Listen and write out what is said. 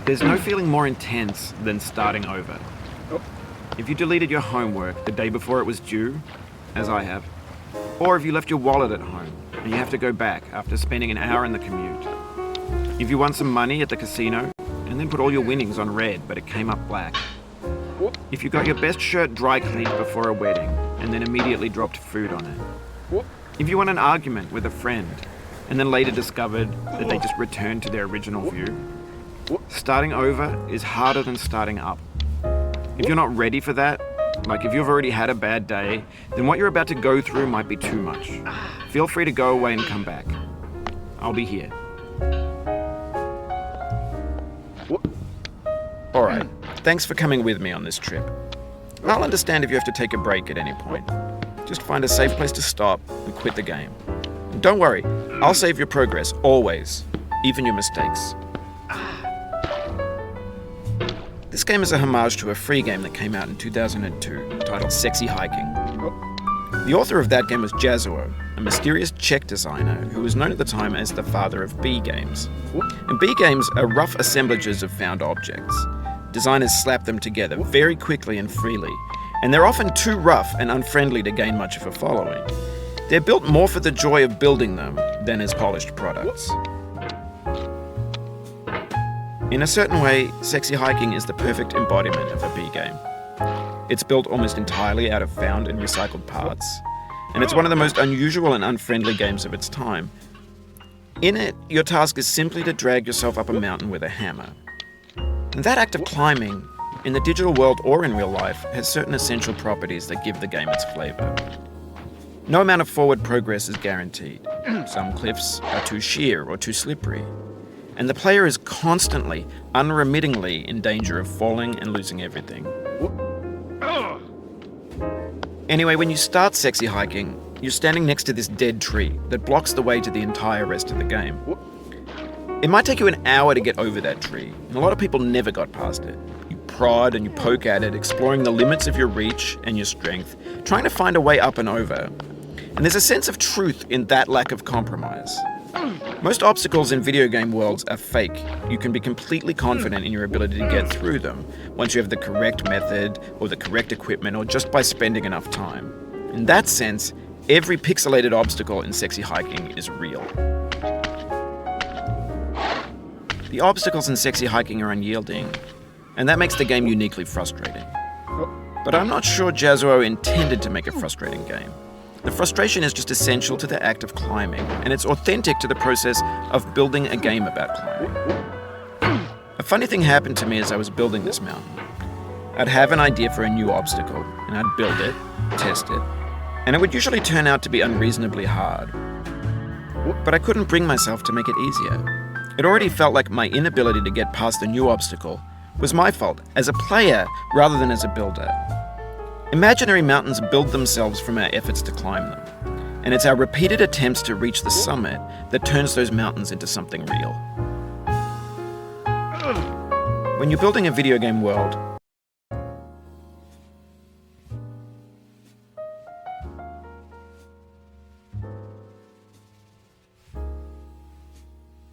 There's no feeling more intense than starting over. If you deleted your homework the day before it was due, as I have, or if you left your wallet at home and you have to go back after spending an hour in the commute. If you won some money at the casino and then put all your winnings on red but it came up black. If you got your best shirt dry cleaned before a wedding and then immediately dropped food on it. If you won an argument with a friend and then later discovered that they just returned to their original view. Starting over is harder than starting up. If you're not ready for that, like if you've already had a bad day, then what you're about to go through might be too much. Feel free to go away and come back. I'll be here. Alright, thanks for coming with me on this trip. I'll understand if you have to take a break at any point. Just find a safe place to stop and quit the game. And don't worry, I'll save your progress, always, even your mistakes. This game is a homage to a free game that came out in 2002, titled Sexy Hiking. The author of that game was Jazuo, a mysterious Czech designer who was known at the time as the father of B games. And B games are rough assemblages of found objects. Designers slap them together very quickly and freely, and they're often too rough and unfriendly to gain much of a following. They're built more for the joy of building them than as polished products. In a certain way, Sexy Hiking is the perfect embodiment of a B game. It's built almost entirely out of found and recycled parts, and it's one of the most unusual and unfriendly games of its time. In it, your task is simply to drag yourself up a mountain with a hammer. And that act of climbing, in the digital world or in real life, has certain essential properties that give the game its flavor. No amount of forward progress is guaranteed. Some cliffs are too sheer or too slippery. And the player is constantly, unremittingly in danger of falling and losing everything. Anyway, when you start Sexy Hiking, you're standing next to this dead tree that blocks the way to the entire rest of the game. It might take you an hour to get over that tree, and a lot of people never got past it. You prod and you poke at it, exploring the limits of your reach and your strength, trying to find a way up and over. And there's a sense of truth in that lack of compromise. Most obstacles in video game worlds are fake. You can be completely confident in your ability to get through them once you have the correct method or the correct equipment or just by spending enough time. In that sense, every pixelated obstacle in Sexy Hiking is real. The obstacles in Sexy Hiking are unyielding, and that makes the game uniquely frustrating. But I'm not sure Jazuo intended to make a frustrating game. The frustration is just essential to the act of climbing, and it's authentic to the process of building a game about climbing. A funny thing happened to me as I was building this mountain. I'd have an idea for a new obstacle, and I'd build it, test it, and it would usually turn out to be unreasonably hard. But I couldn't bring myself to make it easier. It already felt like my inability to get past the new obstacle was my fault as a player rather than as a builder. Imaginary mountains build themselves from our efforts to climb them, and it's our repeated attempts to reach the summit that turns those mountains into something real. When you're building a video game world,